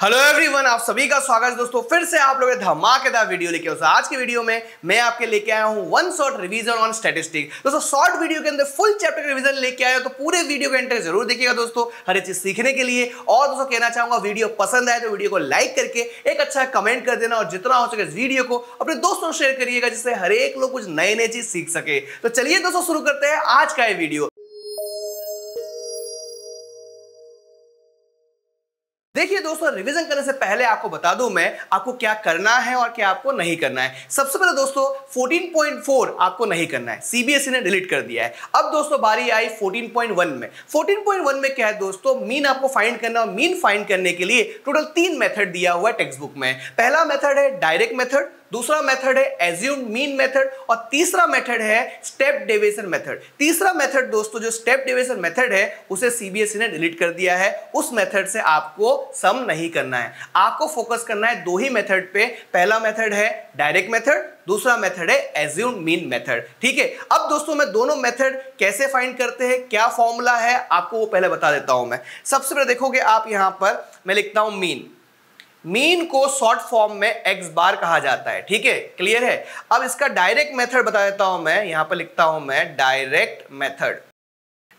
Hello everyone, आप सभी का स्वागत है दोस्तों। फिर से आप लोग धमाकेदार वीडियो लेके आए। आज की वीडियो में मैं आपके लेके आया हूं one shot revision on statistics. दोस्तों शॉर्ट वीडियो के अंदर फुल चैप्टर का रिवीजन लेके आया, तो पूरे वीडियो का एंटर जरूर देखिएगा दोस्तों, हर एक चीज सीखने के लिए। और दोस्तों कहना चाहूंगा, वीडियो पसंद आए तो वीडियो को लाइक करके एक अच्छा कमेंट कर देना, और जितना हो सके इस वीडियो को अपने दोस्तों शेयर करिएगा, जिससे हर एक लोग कुछ नए नए चीज सीख सके। तो चलिए दोस्तों शुरू करते हैं आज का ये वीडियो। देखिए दोस्तों, रिवीजन करने से पहले आपको बता दूं मैं आपको क्या करना है और क्या आपको नहीं करना है। सबसे पहले दोस्तों 14.4 आपको नहीं करना है, सीबीएसई ने डिलीट कर दिया है। अब दोस्तों बारी आई 14.1 में। 14.1 में क्या है दोस्तों, मीन आपको फाइंड करना, और मीन फाइंड करने के लिए टोटल 3 मेथड दिया हुआ है टेक्स्ट बुक में। पहला मेथड है डायरेक्ट मेथड, दूसरा मेथड है एज्यूम्ड मीन मेथड, और तीसरा मेथड है स्टेप डेविएशन मेथड। तीसरा मेथड दोस्तों जो स्टेप डेविएशन मेथड है उसे सीबीएसई ने डिलीट कर दिया है। उस मेथड से आपको सम नहीं करना है, आपको फोकस करना है दो ही मेथड पे। पहला मेथड है डायरेक्ट मेथड, दूसरा मेथड है एज्यूम्ड मीन मेथड। ठीक है, अब दोस्तों मैं दोनों मेथड कैसे फाइंड करते हैं, क्या फॉर्मूला है, आपको वो पहले बता देता हूं मैं। सबसे पहले देखोगे आप यहां पर मैं लिखता हूं मीन। मीन को शॉर्ट फॉर्म में एक्स बार कहा जाता है। ठीक है, क्लियर है। अब इसका डायरेक्ट मेथड बता देता हूं मैं, यहां पर लिखता हूं मैं डायरेक्ट मेथड।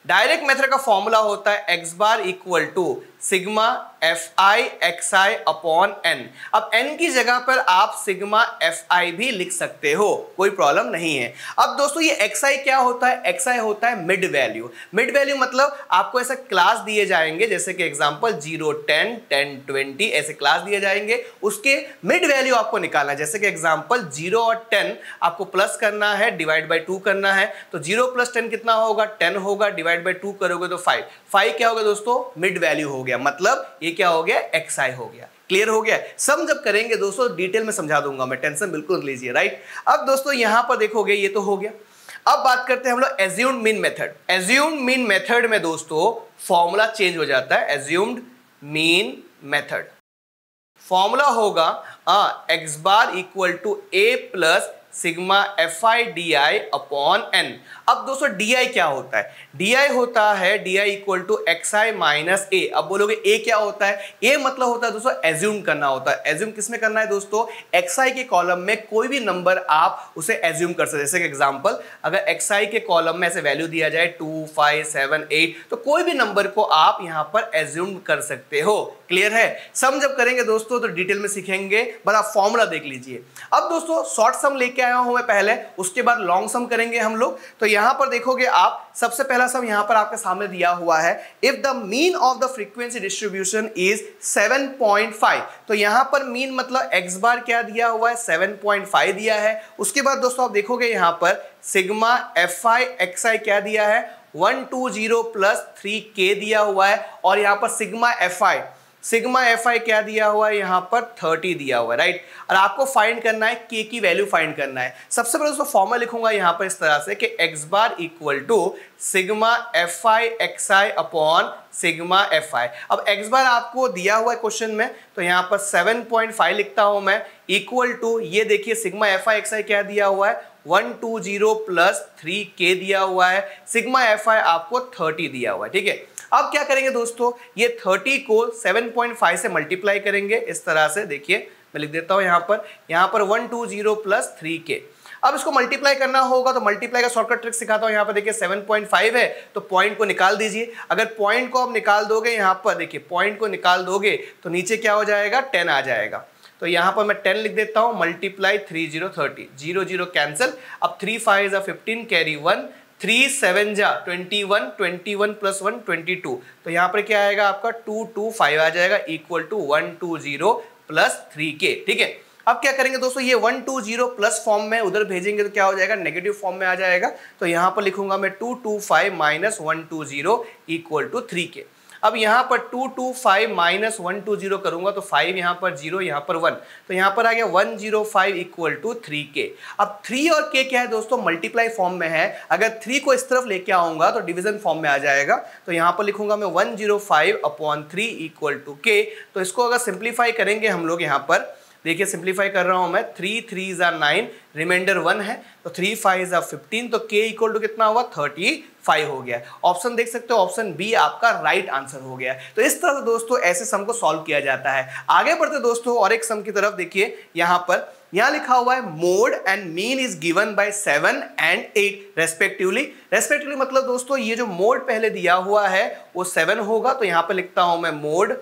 डायरेक्ट मेथड का फॉर्मूला होता है X bar equal to sigma F I X I upon N. अब एन की जगह पर आप सिग्मा एफ आई भी लिख सकते हो, कोई प्रॉब्लम नहीं है। अब दोस्तों ये एक्स आई क्या होता है, एक्स आई होता है मिड वैल्यू। मिड वैल्यू मतलब आपको ऐसे क्लास दिए जाएंगे, जैसे कि एग्जांपल 0, 10, 10, 20 ऐसे क्लास दिए जाएंगे, उसके मिड वैल्यू आपको निकालना है। जैसे कि एग्जांपल 0 और 10 आपको प्लस करना है, डिवाइड बाई 2 करना है। तो 0 + 10 कितना होगा, 10 होगा, डिवाइड बाई 2 करोगे तो 5। 5 क्या होगा दोस्तों, मिड वैल्यू हो गया, मतलब ये क्या हो गया, एक्स आई हो गया। क्लियर हो गया। सम जब करेंगे दोस्तों डिटेल में समझा दूंगा मैं, टेंशन बिल्कुल लीजिए। राइट, अब दोस्तों यहां पर देखोगे ये तो हो गया। अब बात करते हैं हम लोग assumed mean method. Assumed mean method में दोस्तों फॉर्मूला चेंज हो जाता है। एज्यूम्ड मीन मेथड फॉर्मूला होगा X bar equal to A plus sigma F I D I upon N. अब दोस्तों डी आई क्या होता है, डी आई होता है d i equal to x i minus a. अब बोलोगे ए क्या होता है, ए मतलब होता है दोस्तों एज्यूम करना होता है। एज्यूम किसमें करना है दोस्तों, एक्स आई के कॉलम में कोई भी नंबर आप उसे एज्यूम कर सकते हैं। जैसे कि एग्जांपल अगर एक्स आई के कॉलम में ऐसे वैल्यू दिया जाए 2, 5, 7, 8, तो कोई भी नंबर को आप यहां पर एज्यूम कर सकते हो। क्लियर है। सम जब करेंगे दोस्तों तो डिटेल में सीखेंगे, बस आप फॉर्मूला देख लीजिए। अब दोस्तों शॉर्ट सम लेके आया हूं मैं पहले, उसके बाद लॉन्ग सम करेंगे हम लोग। तो यहां पर देखोगे आप, सबसे पहला सम यहां पर आपके सामने दिया हुआ है, if the mean of the frequency distribution is 7.5। तो यहां पर मीन मतलब एक्स बार क्या दिया हुआ है, 7.5 दिया है। उसके बाद दोस्तों आप देखोगे यहां पर सिग्मा एफ आई एक्स आई क्या दिया है, 120 + 3k दिया हुआ है। और यहां पर सिग्मा एफ आई क्या दिया हुआ है, यहां पर 30 दिया हुआ है। राइट, और आपको फाइंड करना है के की वैल्यू फाइंड करना है। सबसे पहले दोस्तों फॉर्मूला लिखूंगा यहां पर इस तरह से कि X bar equal to sigma F I X I upon sigma F I. अब एक्स बार आपको दिया हुआ है क्वेश्चन में, तो यहां पर 7.5 लिखता हूं मैं, इक्वल टू ये देखिए सिग्मा एफ आई एक्स आई क्या दिया हुआ है, 120 + 3k दिया हुआ है। सिग्मा एफ आई आपको 30 दिया हुआ है। ठीक है, अब क्या करेंगे दोस्तों, ये 30 को 7.5 से मल्टीप्लाई करेंगे इस तरह से। देखिए मैं लिख देता हूं यहां पर 120 + 3k। अब इसको मल्टीप्लाई करना होगा, तो मल्टीप्लाई का शॉर्टकट ट्रिक सिखाता हूं। यहां पर देखिए 7.5 है, तो पॉइंट को निकाल दीजिए। अगर पॉइंट को आप निकाल दोगे, यहां पर देखिए पॉइंट को निकाल दोगे तो नीचे क्या हो जाएगा, 10 आ जाएगा। तो यहां पर मैं 10 लिख देता हूं, मल्टीप्लाई 30 30, 0 0 कैंसिल। अब 3 5 15 कैरी 1, 3 7 21, 21 + 1 22। तो यहां पर क्या आएगा आपका 225 आ जाएगा, इक्वल टू 120 + 3k। ठीक है, अब क्या करेंगे दोस्तों, ये 120 प्लस फॉर्म में उधर भेजेंगे तो क्या हो जाएगा, नेगेटिव फॉर्म में आ जाएगा। तो यहां पर लिखूंगा मैं 225 - 120 इक्वल टू 3k। अब यहां पर 225 - 120 करूंगा तो 5 यहां पर 0, यहां पर 1, तो यहां पर आ गया 105 इक्वल टू 3k। अब 3 और k क्या है दोस्तों, मल्टीप्लाई फॉर्म में है। अगर 3 को इस तरफ लेके आऊंगा तो डिवीजन फॉर्म में आ जाएगा। तो यहां पर लिखूंगा मैं 105/3 इक्वल टू k। तो इसको अगर सिंप्लीफाई करेंगे हम लोग यहां पर देखिए सिंप्लीफाई कर रहा हूं मैं, 3 3 = 9, रिमाइंडर 1 है तो 3 5 = 15, तो k इक्वल टू कितना हुआ 35 हो गया। ऑप्शन देख सकते हो, ऑप्शन बी आपका राइट आंसर हो गया। तो इस तरह से दोस्तों ऐसे सम को सॉल्व किया जाता है। आगे बढ़ते दोस्तों और एक सम की तरफ देखिए, यहां लिखा हुआ है mode and mean is given by 7 and 8 respectively मतलब दोस्तों ये जो मोड पहले दिया हुआ है वो 7 होगा, तो यहां पर लिखता हूं मैं मोड,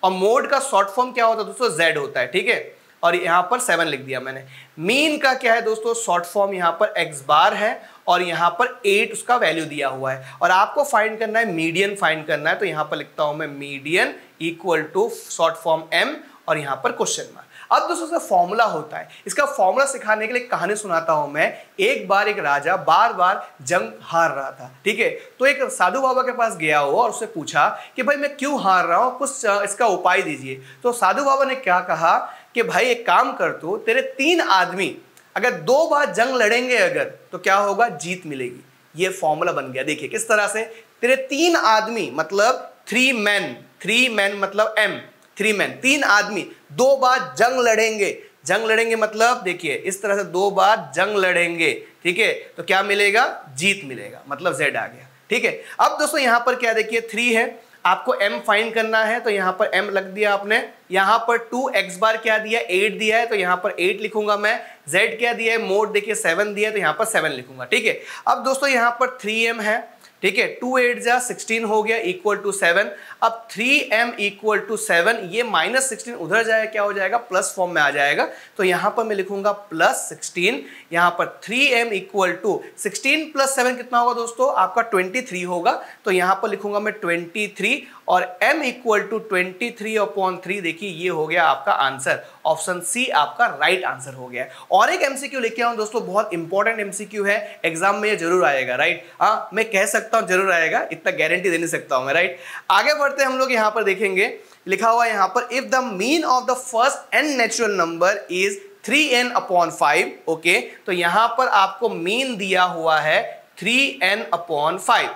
और मोड का शॉर्ट फॉर्म क्या होता है दोस्तों, z होता है, ठीक है, और यहां पर 7 लिख दिया मैंने। मीन का क्या है दोस्तों, शॉर्ट फॉर्म यहां पर x बार है और यहां पर 8 उसका वैल्यू दिया हुआ है, और आपको फाइंड करना है मीडियन फाइंड करना है, तो यहां पर लिखता हूं मैं median equal to short form m और यहां पर क्वेश्चन मार्क। अब दोस्तों से फॉर्मूला होता है, इसका फॉर्मूला सिखाने के लिए कहानी सुनाता हूं मैं। एक बार एक राजा बार बार जंग हार रहा था, ठीक है, तो एक साधु बाबा के पास गया हो और उससे पूछा कि भाई मैं क्यों हार रहा हूं, कुछ इसका उपाय दीजिए। तो साधु बाबा ने क्या कहा कि भाई एक काम कर, तू तेरे 3 आदमी अगर 2 बार जंग लड़ेंगे अगर, तो क्या होगा, जीत मिलेगी। ये फॉर्मूला बन गया। देखिए किस तरह से, तेरे 3 आदमी मतलब 3 मैन मतलब m, 3 मैन 3 आदमी 2 बार जंग लड़ेंगे मतलब देखिए इस तरह से 2 बार जंग लड़ेंगे, ठीक है, तो क्या मिलेगा, जीत मिलेगा, मतलब z आ गया, ठीक है। अब दोस्तों यहां पर क्या देखिए 3 है, आपको m फाइंड करना है, तो यहां पर m लग दिया आपने, यहां पर 2x बार क्या दिया 8 दिया है, तो यहां पर 8 लिखूंगा मैं, z क्या दिया है मोड देखिए 7 दिया है, तो यहां पर 7 लिखूंगा, ठीक है। अब दोस्तों यहां पर 3m है, ठीक है, 2 8 = 16 हो गया इक्वल टू 7। अब 3m इक्वल टू 7, ये -16 उधर जाएगा क्या हो जाएगा, प्लस फॉर्म में आ जाएगा, तो यहां पर मैं लिखूंगा +16, यहां पर 3m इक्वल टू 16 + 7 कितना होगा दोस्तों, आपका 23 होगा, तो यहां पर लिखूंगा मैं 23, और m इक्वल टू 23/3, देखिए ये हो गया आपका आंसर, ऑप्शन सी आपका राइट आंसर हो गया। और एक एमसीक्यू लेके आऊं दोस्तों, बहुत इंपॉर्टेंट एमसीक्यू है, एग्जाम में ये जरूर आएगा, राइट, हाँ मैं कह सकता हूं जरूर आएगा, इतना गारंटी दे नहीं सकता हूं मैं, राइट। आगे बढ़ते हम लोग, यहां पर देखेंगे लिखा हुआ है यहां पर, if the mean of the first n natural number is 3n/5, okay, तो यहां पर आपको मीन दिया हुआ है 3n/5।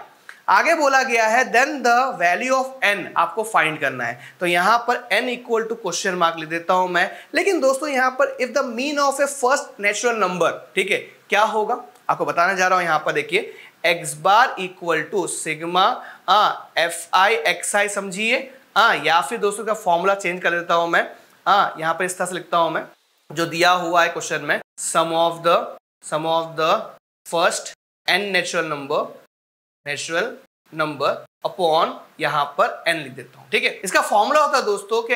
आगे बोला गया है then the value of n आपको फाइंड करना है, तो यहां पर n equal to question mark लिख देता हूं मैं। लेकिन दोस्तों यहां पर if the mean of a first natural number, ठीक है, क्या होगा आपको बताने जा रहा हूं। यहां पर देखिए x bar equal to sigma fi xi, समझिए, या फिर दोस्तों का फॉर्मूला चेंज कर देता हूं मैं, यहां पर इस तरह से लिखता हूं मैं, जो दिया हुआ है क्वेश्चन में, sum of the first n natural number upon यहां पर n लिख देता हूं, ठीक है। इसका फॉर्मूला होता है दोस्तों कि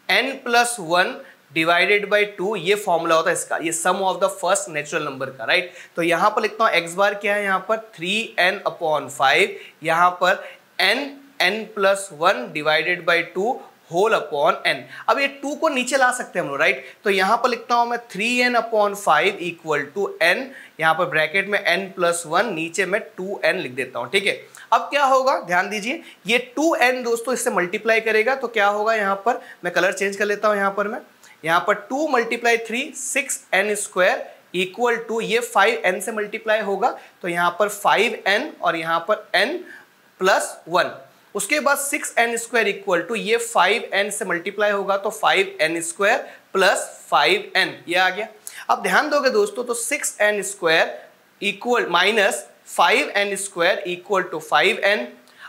n+1 डिवाइडेड बाय 2, ये फॉर्मूला होता है इसका, ये sum of the first natural number का, राइट। तो यहां पर लिखता हूं x बार क्या है, यहां पर 3n/5, यहां पर n+1 divided by 2 whole upon n। अब ये 2 को नीचे ला सकते हैं हम लोग, राइट, तो यहां पर लिखता हूं मैं 3n/5 इक्वल टू n, यहां पर ब्रैकेट में n+1, नीचे में 2n लिख देता हूं, ठीक है। अब क्या होगा, ध्यान दीजिए, ये 2n दोस्तों इससे मल्टीप्लाई करेगा, तो क्या होगा, यहां पर मैं कलर चेंज कर लेता हूं, यहां पर मैं, यहां पर 2 × 3 6n² इक्वल टू ये 5n से मल्टीप्लाई होगा, तो यहां पर 5n और यहां पर n+1, उसके बाद 6n² इक्वल टू ये 5n से मल्टीप्लाई होगा, तो 5n² + 5n, ये आ गया। अब ध्यान दोगे दोस्तों, तो 6n² equal -5n² equal to 5n।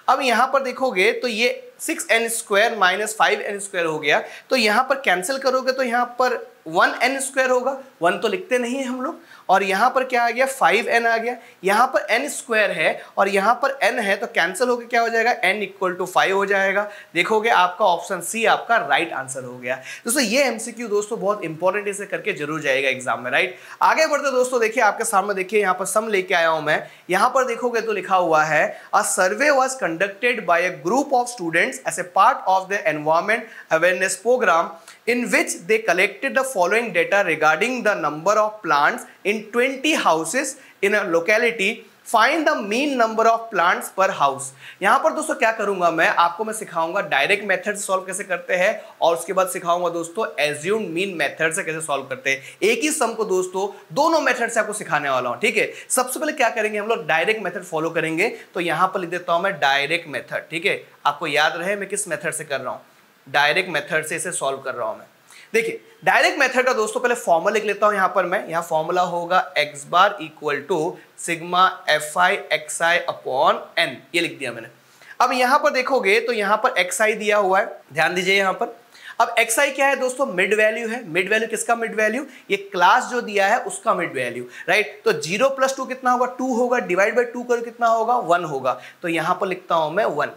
अब यहां पर देखोगे तो ये 6n² - 5n² हो गया, तो यहां पर कैंसिल करोगे तो यहां पर 1n² होगा, 1 तो लिखते नहीं है हम लोग, और यहां पर क्या आ गया, 5n आ गया, यहां पर n² है और यहां पर n है, तो कैंसिल होकर क्या हो जाएगा, n इक्वल टू 5 हो जाएगा। देखोगे आपका ऑप्शन सी आपका राइट आंसर हो गया। दोस्तों ये एमसीक्यू दोस्तों बहुत इंपॉर्टेंट, इसे करके जरूर जाएगा एग्जाम में, राइट। आगे बढ़ते दोस्तों, देखिए आपके सामने देखिए यहाँ पर सम लेके आया हूं मैं, यहां पर देखोगे तो लिखा हुआ है a survey was conducted by a group of students as a part of the environment awareness programme in which they collected the following data regarding the number of plants in 20 houses in a locality. Find the mean number of plants per house. यहां पर दोस्तों क्या करूंगा मैं सिखाऊंगा direct method से solve कैसे करते हैं, और उसके बाद सिखाऊंगा दोस्तों एज्यूम्ड मीन मेथड से कैसे सॉल्व करते हैं। एक ही सम को दोस्तों दोनों मेथड से आपको सिखाने वाला हूं, ठीक है। सबसे पहले क्या करेंगे हम लोग, डायरेक्ट मेथड फॉलो करेंगे, तो यहां पर लिख देता हूं मैं डायरेक्ट मेथड, ठीक है। आपको याद रहे मैं किस मेथड से कर रहा हूं, डायरेक्ट मेथड से इसे सॉल्व कर रहा हूं मैं। देखिए डायरेक्ट मेथड का दोस्तों पहले फॉर्मूला लिख लेता हूं यहां पर मैं। यहां फॉर्मूला होगा x bar equal to sigma fi xi upon n, ये लिख दिया मैंने। अब यहां पर देखोगे तो यहां पर xi दिया हुआ है, ध्यान दीजिए यहां पर। अब xi क्या है दोस्तों? मिड वैल्यू है। मिड वैल्यू किसका मिड वैल्यू? ये क्लास जो दिया है उसका मिड वैल्यू, राइट। तो 0 + 2 कितना होगा? 2 होगा, डिवाइड बाय 2 करो कितना होगा? 1 होगा। तो यहां पर लिखता हूं मैं 1।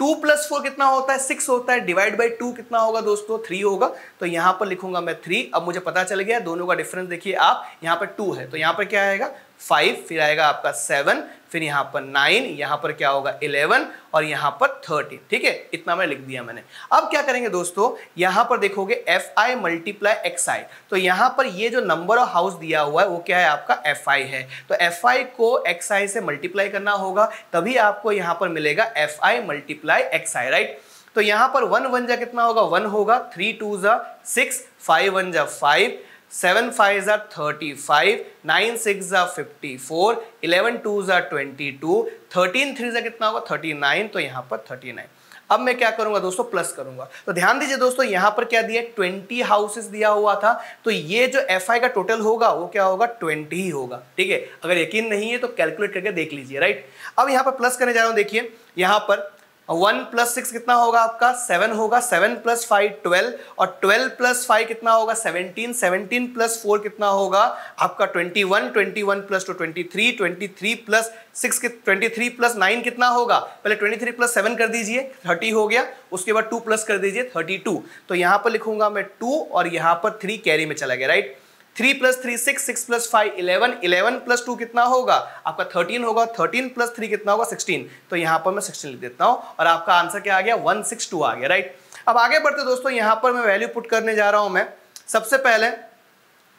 2 + 4 कितना होता है? 6 होता है, डिवाइड बाय 2 कितना होगा दोस्तों? 3 होगा। तो यहां पर लिखूंगा मैं 3। अब मुझे पता चल गया दोनों का डिफरेंस देखिए आप, यहां पर 2 है तो यहां पर क्या आएगा? 5, फिर आएगा आपका 7, फिर यहां पर 9, यहां पर क्या होगा? 11 और यहां पर 13। ठीक है, इतना मैं लिख दिया मैंने। अब क्या करेंगे दोस्तों, यहां पर देखोगे fi × xi, तो यहां पर ये जो नंबर ऑफ हाउस दिया हुआ है वो क्या है? आपका fi है। तो fi को xi से मल्टीप्लाई करना होगा, तभी आपको यहां पर मिलेगा fi × xi, राइट। तो यहां पर 1 1 जा कितना होगा? 1 होगा, 3 2 जा 6, 5 1 जा 5, 7 5 जा 35, 9 6 जा 54, 11 2 जा 22, 13 3 जा कितना होगा? 39, तो यहाँ पर 39। अब मैं क्या करूंगा दोस्तों? प्लस करूंगा। तो ध्यान दीजिए दोस्तों यहाँ पर क्या दिया? 20 हाउसेस दिया हुआ था, तो ये जो fi का टोटल होगा वो क्या होगा? 20 ही होगा। ठीक है, अगर यकीन नहीं है तो कैलकुलेट करके देख लीजिए, राइट। अब यहाँ पर प्लस करने जा रहा हूँ, देखिए यहाँ पर 1 + 6 कितना होगा आपका? 7 होगा, 7 + 5 12, और 12 + 5 कितना होगा? 17, 17 + 4 कितना होगा आपका? 21, 21 + 2 23, 23 + 6 23 + 9 कितना होगा? पहले 23 + 7 कर दीजिए, 30 हो गया। उसके बाद 2 प्लस कर दीजिए, 32। तो यहां पर लिखूंगा मैं 2 और यहां पर 3 कैरी में चला गया, राइट। 3 + 3 6, 6 + 5 11, 11 + 2 कितना होगा आपका? 13 होगा, 13 + 3 कितना होगा? 16। तो यहां पर मैं 16 लिख देता हूं और आपका आंसर क्या आ गया? 162 आ गया, राइट। अब आगे बढ़ते दोस्तों, यहां पर मैं वैल्यू पुट करने जा रहा हूं मैं। सबसे पहले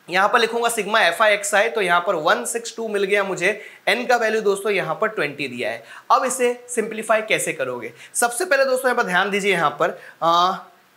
यहां पर लिखूंगा सिग्मा fi xi, तो यहां पर 162 मिल गया मुझे। n का वैल्यू दोस्तों यहां पर 20 दिया है। अब इसे सिंप्लीफाई कैसे करोगे? सबसे पहले दोस्तों यहां पर ध्यान दीजिए, यहां पर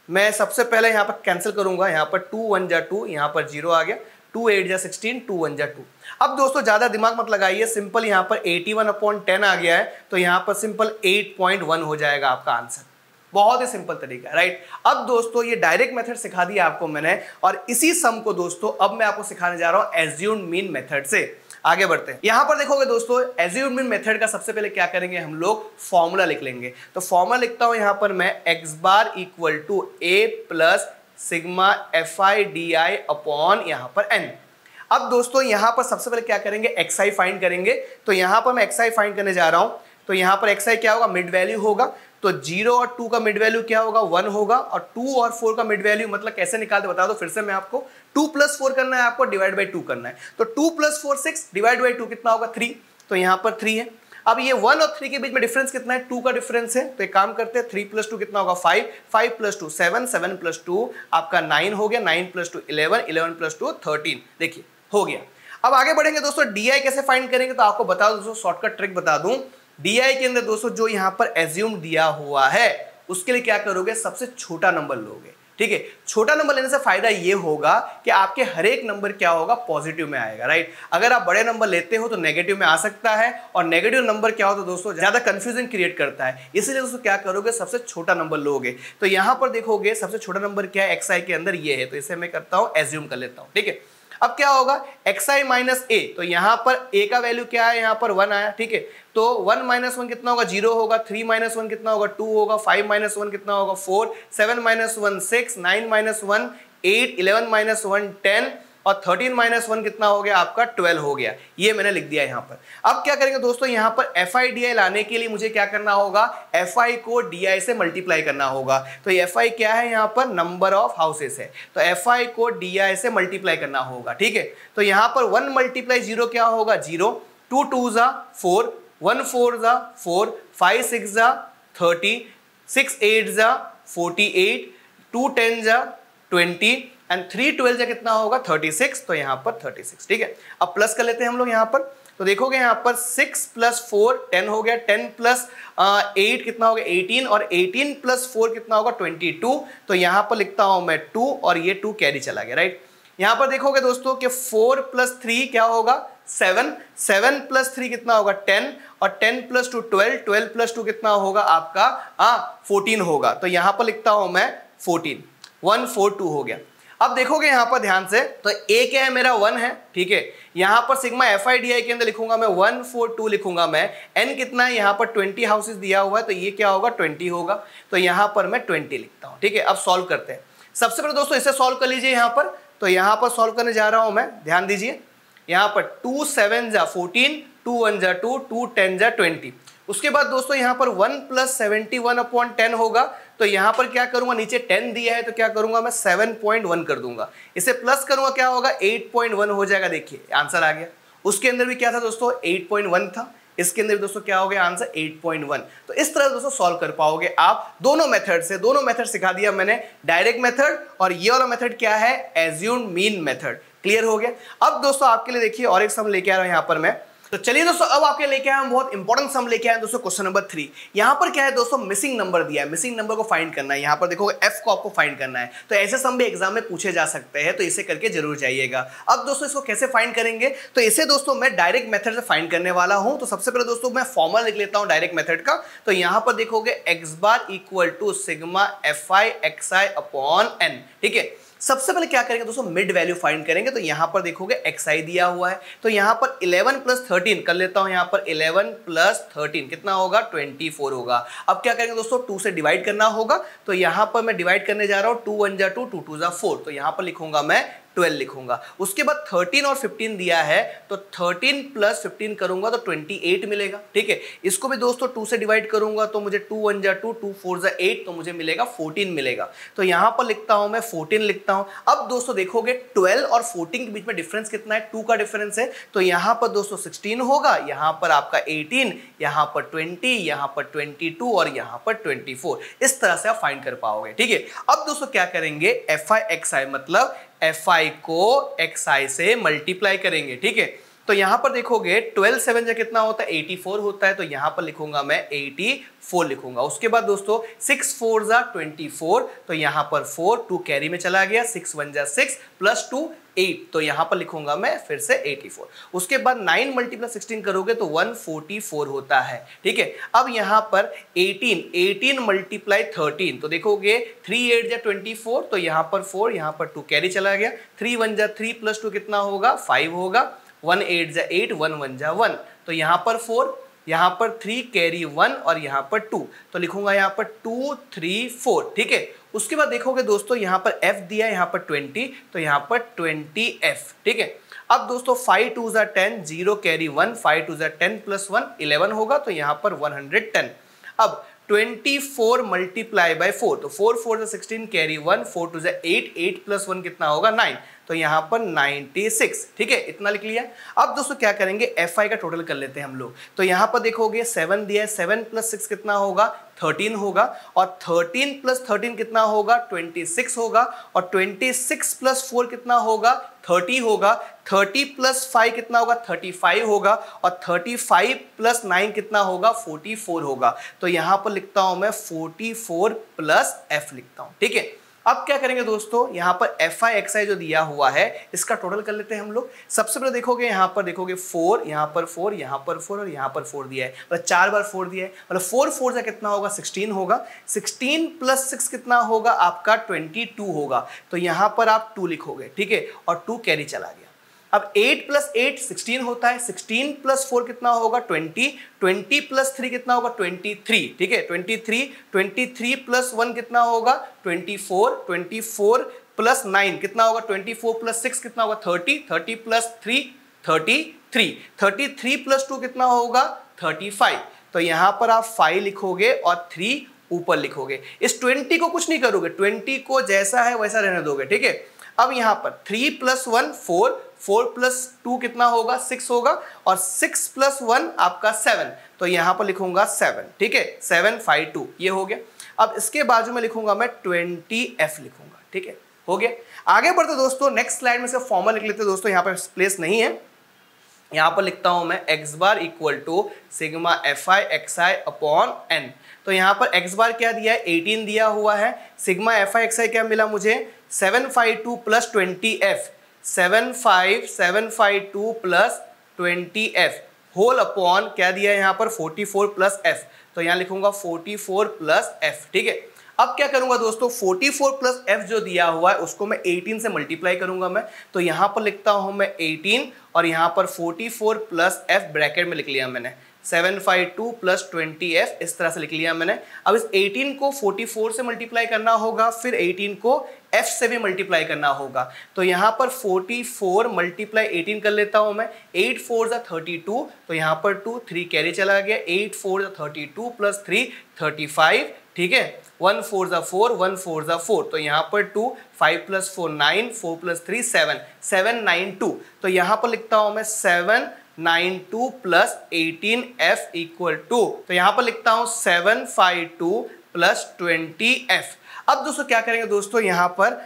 मैं सबसे पहले यहाँ पर कैंसिल करूंगा। यहाँ पर 2 1 जा 2, यहाँ पर 0 आ गया, 2 8 जा 16, 2 1 जा 2। अब दोस्तों ज्यादा दिमाग मत लगाइए, सिंपल यहाँ पर 81/10 आ गया है, तो यहाँ पर सिंपल 8.1 हो जाएगा आपका आंसर। बहुत ही सिंपल तरीका है, राइट। अब दोस्तों ये डायरेक्ट मेथड सिखा दिया आपको मैंने, और इसी सम को दोस्तों अब मैं आपको सिखाने जा रहा हूं एज्यूम्ड मीन मेथड से। आगे बढ़ते हैं। यहां पर देखोगे दोस्तों एज्यूम्ड मीन मेथड का सबसे पहले क्या करेंगे हम लोग? फॉर्मूला लिख लेंगे। तो फॉर्मूला लिखता हूं यहां पर मैं, x bar equal to a plus sigma fi di upon यहां पर n। अब दोस्तों यहां पर सबसे पहले क्या करेंगे? xi फाइंड करेंगे। तो यहां पर मैं xi फाइंड करने जा रहा हूं। तो यहां पर xi क्या होगा? मिड वैल्यू होगा। तो 0 और 2 का मिड वैल्यू क्या होगा? 1 होगा। और 2 और 4 का मिड वैल्यू मतलब कैसे निकालते बता दो फिर से मैं आपको। 2 + 4 करना है आपको, डिवाइड बाई 2 करना है। तो 2 + 4 6, डिवाइड बाई 2 कितना होगा? 3। तो यहां पर 3 है। अब ये 1 और 3 के बीच में डिफरेंस कितना है? 2 का डिफरेंस है। तो एक काम करते हैं, 3 + 2 कितना होगा? 5, 5 + 2 7, 7 + 2 आपका 9 हो गया, 9 + 2 11, 11 + 2 13। देखिए हो गया। अब आगे बढ़ेंगे दोस्तों, DI कैसे फाइंड करेंगे? तो आपको बता दूं दोस्तों, शॉर्टकट ट्रिक बता दूं। DI के अंदर दोस्तों जो यहां पर एज्यूम दिया हुआ है उसके लिए क्या करोगे? सबसे छोटा नंबर लोगे। ठीक है, छोटा नंबर लेने से फायदा ये होगा कि आपके हर एक नंबर क्या होगा? पॉजिटिव में आएगा, राइट। अगर आप बड़े नंबर लेते हो तो नेगेटिव में आ सकता है, और नेगेटिव नंबर क्या होता है दोस्तों? ज्यादा कंफ्यूजन क्रिएट करता है। इसलिए दोस्तों क्या करोगे? सबसे छोटा नंबर लोगे। तो यहां पर देखोगे सबसे छोटा नंबर क्या है? xi के अंदर ये है, तो इसे मैं करता हूं एज्यूम कर लेता हूं। ठीक है, अब क्या होगा? xi माइनस a, तो यहां पर a का वैल्यू क्या है? यहां पर 1 आया। ठीक है, तो 1 - 1 कितना होगा? 0 होगा। 3 - 1 कितना होगा? 2 होगा। 5 - 1 कितना होगा? 4, 7 - 1 6, 9 - 1 8, 11 - 1 10, और 13 - 1 कितना हो गया आपका? 12 हो गया। ये मैंने लिख दिया यहां पर। अब क्या करेंगे दोस्तों? यहां पर fi di लाने के लिए मुझे क्या करना होगा? fi को di से मल्टीप्लाई करना होगा। तो fi क्या है? यहां पर नंबर ऑफ हाउसेस है, तो fi को di से मल्टीप्लाई करना होगा। ठीक है, तो यहां पर 1 × 0 क्या होगा? 0, 2 2 जा 4, 1 4 जा 4, 5 6 जा 30, 6 8 जा 48, 2 10 जा 20, एंड 3 12 जा कितना होगा? 36। तो यहां पर 36। ठीक है, अब प्लस कर लेते हैं हम लोग यहां पर। तो देखोगे यहां पर 6 + 4 10 हो गया, 10 + 8 कितना हो गया? 18, और 18 + 4 कितना होगा? 22। तो यहां पर लिखता हूं मैं 2, और ये 2 कैरी चला गया, राइट। यहां पर देखोगे दोस्तों कि 4 + 3 क्या होगा? 7, 7 + 3 कितना होगा? 10, और 10 + 2 12, 12 + 2 कितना होगा आपका? 14 होगा। तो यहां पर लिखता हूं मैं 14, 142 हो गया। अब देखोगे यहां पर ध्यान से, तो ए क्या है मेरा 1 है, ठीक है। यहां पर सिग्मा FIDI के अंदर लिखूंगा मैं 142 लिखूंगा मैं। एन कितना है, यहां पर 20 हाउसेस दिया हुआ है, तो ये क्या होगा 20 होगा, तो यहां पर मैं 20 लिखता हूं, ठीक है। अब सॉल्व करते हैं। सबसे पहले दोस्तों इसे सॉल्व कर लीजिए यहां पर, तो यहां पर सॉल्व करने जा रहा हूं मैं, ध्यान दीजिए। यहां पर 2 7 जा 14, 2 1 जा 2, 2 10 जा 20। उसके बाद दोस्तों यहां पर 1 + 71/10 होगा, तो यहां पर क्या करूंगा, नीचे 10 दिया है तो क्या करूंगा मैं 7.1 कर दूंगा। इसे प्लस करूंगा क्या होगा 8.1 हो जाएगा, देखिए आंसर आ गया। उसके अंदर भी क्या था दोस्तों 8.1 था, इसके अंदर भी दोस्तों क्या हो गया आंसर 8.1। तो इस तरह दोस्तों सॉल्व कर पाओगे आप दोनों मेथड से। दोनों मेथड सिखा दिया मैंने, डायरेक्ट मेथड और ये वाला मेथड क्या है एज्यूम्ड मीन मेथड। क्लियर हो गया। अब दोस्तों आपके लिए देखिए और एक सम लेके आ रहा हूं यहां पर मैं, तो चलिए दोस्तों अब आपके लेके आए हम बहुत इंपॉर्टेंट सम लेके आए दोस्तों, क्वेश्चन नंबर 3। यहां पर क्या है दोस्तों, मिसिंग नंबर दिया है, मिसिंग नंबर को फाइंड करना है। यहां पर देखोगे एफ को आपको फाइंड करना है, तो ऐसे सम भी एग्जाम में पूछे जा सकते हैं, तो इसे करके जरूर जाइएगा। अब दोस्तों इसको कैसे फाइंड करेंगे, तो इसे दोस्तों मैं डायरेक्ट मेथड से फाइंड करने वाला हूं। तो सबसे पहले दोस्तों मैं फॉर्मूला लिख लेता हूं डायरेक्ट मेथड का। तो यहां पर देखोगे x bar equal to sigma FI XI upon n, ठीक है। सबसे पहले क्या करेंगे दोस्तों, मिड वैल्यू फाइंड करेंगे। तो यहां पर देखोगे xi दिया हुआ है, तो यहां पर 11 + 13 कर लेता हूं। यहां पर 11 + 13 कितना होगा 24 होगा। अब क्या करेंगे दोस्तों 2 से डिवाइड करना होगा, तो यहां पर मैं डिवाइड करने जा रहा हूं, 2 1 जा 2, 2 2 जा 4, तो यहां पर लिखूंगा मैं 12 लिखूंगा। उसके बाद 13 और 15 दिया है, तो 13 + 15 करूंगा तो 28 मिलेगा, ठीक है। इसको भी दोस्तों 2 से डिवाइड करूंगा, तो मुझे 2 1 जा 2, 2 4 जा 8, तो मुझे मिलेगा 14 मिलेगा। तो यहां पर लिखता हूं मैं 14 लिखता हूं। अब दोस्तों देखोगे 12 और 14 के बीच में डिफरेंस कितना है, 2 का डिफरेंस है, तो यहां पर दोस्तों 16 होगा, यहां पर आपका 18, यहां पर 20, यहां पर 22 और यहां पर 24। इस तरह से आप फाइंड कर पाओगे, ठीक है। अब दोस्तों क्या करेंगे FI XI मतलब FI को XI से मल्टीप्लाई करेंगे, ठीक है। तो यहां पर देखोगे 12 7 जा कितना होता है 84 होता है, तो यहां पर लिखूंगा मैं 84 लिखूंगा। उसके बाद दोस्तों 6 4 जा 24, तो यहां पर 4 2 कैरी में चला गया, 6 1 जा 6 + 2 8, तो यहां पर लिखूंगा मैं फिर से 84। उसके बाद 9 × 16 करोगे तो 144 होता है, ठीक है। अब यहां पर 18 × 13, तो देखोगे 3 8 जा 24, तो यहां पर 4, यहां पर 2 कैरी चला गया, 3 1 जा 3 + 2 कितना होगा 5 होगा, 1 8 जा 8, 1 1 जा 1, तो यहां पर 4, यहां पर 3 कैरी 1 और यहां पर 2, तो लिखूंगा यहां पर 2 3 4, ठीक है। उसके बाद देखोगे दोस्तों यहां पर f दिया है, यहां पर 20, तो यहां पर 20f, ठीक है। अब दोस्तों 5 2 जा 10, 0 कैरी 1, 5 2 जा 10 + 1 11 होगा, तो यहां पर 110। अब 24 × 4, तो 4 4 जा 16 कैरी 1, 4 2 जा 8, 8 + 1 कितना होगा 9, तो यहां पर 96, ठीक है। इतना लिख लिया। अब दोस्तों क्या करेंगे FI का टोटल कर लेते हैं हम लोग। तो यहां पर देखोगे 7 दिया है, 7 + 6 कितना होगा 13 होगा, और 13 + 13 कितना होगा 26 होगा, और 26 + 4 कितना होगा 30 होगा, 30 + 5 कितना होगा 35 होगा, और 35 + 9 कितना होगा 44 होगा। तो यहां पर लिखता हूं मैं 44 + f लिखता हूं, ठीक है। अब क्या करेंगे दोस्तों, यहां पर FI XI जो दिया हुआ है इसका टोटल कर लेते हैं हम लोग। सबसे पहले देखोगे यहां पर देखोगे 4, यहां पर 4, यहां पर 4 और यहां पर 4 दिया है, मतलब 4 बार 4 दिया है, मतलब 4 4 से कितना होगा 16 होगा, 16 + 6 कितना होगा आपका 22 होगा, तो यहां पर आप 2 लिखोगे, ठीक है, और 2 कैरी चला गया। अब 8 + 8 16 होता है, 16 + 4 कितना होगा 20, 20 + 3 कितना होगा 23, ठीक है, 23 + 1 कितना होगा 24, 24 + 9 कितना होगा 24 + 6 कितना होगा 30, 30 + 3 33, 33 + 2 कितना होगा 35, तो यहां पर आप 5 लिखोगे और 3 ऊपर लिखोगे। इस 20 को कुछ नहीं करोगे, 20 को जैसा है वैसा रहने दोगे, ठीक है। अब यहां पर 3 + 1 4, 4 + 2 कितना होगा 6 होगा, और 6 + 1 आपका 7, तो यहां पर लिखूंगा 7, ठीक है, 7 5 2 ये हो गया। अब इसके बाजू में लिखूंगा मैं 20f लिखूंगा, ठीक है, हो गया। आगे बढ़ते दोस्तों नेक्स्ट स्लाइड में से फॉर्मूला लिख लेते दोस्तों, यहां पर प्लेस नहीं है, यहां पर लिखता हूं मैं x bar equal to sigma FI XI upon n। तो यहां पर x बार क्या दिया है 18 दिया हुआ है, सिग्मा FI XI क्या मिला मुझे 752 + 20f, 752 + 20f होल अपॉन क्या दिया है यहां पर 44 + f, तो यहां लिखूंगा 44 + f, ठीक है। अब क्या करूंगा दोस्तों, 44 प्लस f जो दिया हुआ है उसको मैं 18 से मल्टीप्लाई करूंगा मैं, तो यहां पर लिखता हूं मैं 18 और यहां पर 44 प्लस f ब्रैकेट में लिख लिया मैंने 752 प्लस 20f, इस तरह से लिख लिया मैंने। अब इस 18 को 44 से मल्टीप्लाई करना होगा, फिर 18 को f से भी मल्टीप्लाई करना होगा, तो यहाँ पर 44 मल्टीप्लाई 18 कर लेता हूँ मैं, 8 4 32, तो यहाँ पर 2 3 कैरी चला गया, 8 4 32 प्लस 3 35, ठीक है, 1 4 4 1 4 4, तो यहाँ पर 2 5 प्लस 4 9 4 प्लस 3 7 792, तो यहाँ पर लिखता हूँ मैं 792 प्लस 18f इक्वल टू, तो यहां पर लिखता हूं 752 प्लस 20f। अब दोस्तों क्या करेंगे दोस्तों, यहां पर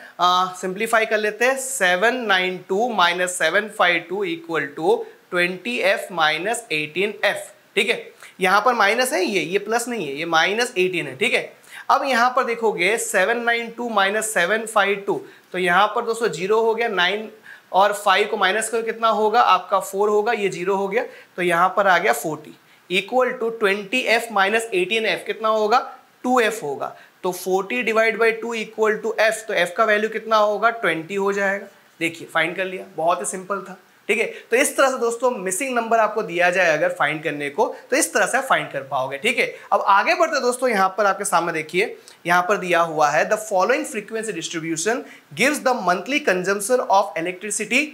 सिंप्लीफाई कर लेते हैं, 792 minus 752 equal to 20f minus 18f, ठीक है, यहां पर माइनस है, ये प्लस नहीं है, ये माइनस 18 है, ठीक है। अब यहां पर देखोगे 792 माइनस 752, तो यहां पर दोस्तों 0 हो गया, 9 और 5 को माइनस करो कितना होगा आपका 4 होगा, ये 0 हो गया, तो यहां पर आ गया 40 equal to 20f minus 18f कितना होगा 2f होगा, तो 40 divide by 2 equal to f, तो f का वैल्यू कितना होगा 20 हो जाएगा। देखिए फाइंड कर लिया, बहुत ही सिंपल था, ठीक है। तो इस तरह से दोस्तों मिसिंग नंबर आपको दिया जाए अगर फाइंड करने को, तो इस तरह से आप फाइंड कर पाओगे, ठीक है। अब आगे बढ़ते दोस्तों, यहां पर आपके सामने देखिए, यहां पर दिया हुआ है the following frequency distribution gives the monthly consumption of elasticity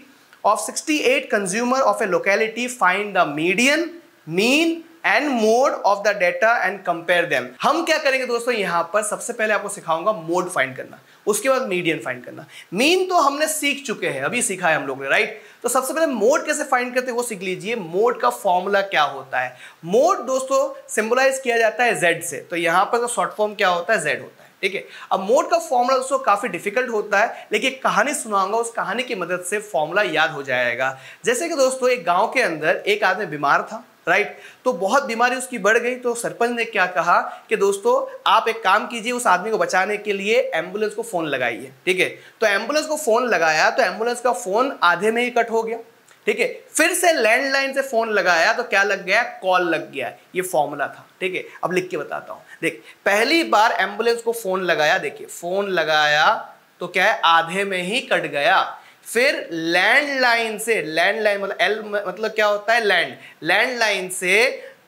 of 68 consumer of A locality, find the median, mean and mode of the data and compare them. हम क्या करेंगे दोस्तों, यहां पर सबसे पहले आपको सिखाऊंगा मोड फाइंड करना, उसके बाद मीडियन फाइंड करना। मीन तो हमने सीख चुके हैं, अभी सीखा है हम लोग ने, राइट। तो सबसे पहले मोड कैसे फाइंड करते हैं वो सीख लीजिए। मोड का फॉर्मूला क्या होता है, मोड दोस्तों सिंबलाइज किया जाता है z से, तो यहां पर तो शॉर्ट फॉर्म क्या होता है z होता है, ठीक है। अब मोड का फॉर्मूला दोस्तों काफी डिफिकल्ट होता है, लेकिन एक कहानी सुनाऊंगा, उस कहानी की मदद से फॉर्मूला याद हो जाएगा। जैसे कि दोस्तों एक गांव के अंदर एक आदमी बीमार था, राइट, तो बहुत बीमारी उसकी बढ़ गई, तो सरपंच ने क्या कहा कि दोस्तों आप एक काम कीजिए, उस आदमी को बचाने के लिए एम्बुलेंस को फोन लगाइए, ठीक है। तो एम्बुलेंस को फोन लगाया, तो एम्बुलेंस का फोन आधे में ही कट हो गया, ठीक है। फिर से लैंडलाइन से फोन लगाया तो क्या लग गया, कॉल लग गया। ये फॉर्मूला था, ठीक है। अब लिख के बताता हूं, देख, पहली बार एम्बुलेंस को फोन लगाया, देखिए फोन लगाया तो क्या है, आधे में ही कट गया। फिर लैंडलाइन से, लैंडलाइन मतलब एल मतलब क्या होता है लैंड, लैंडलाइन से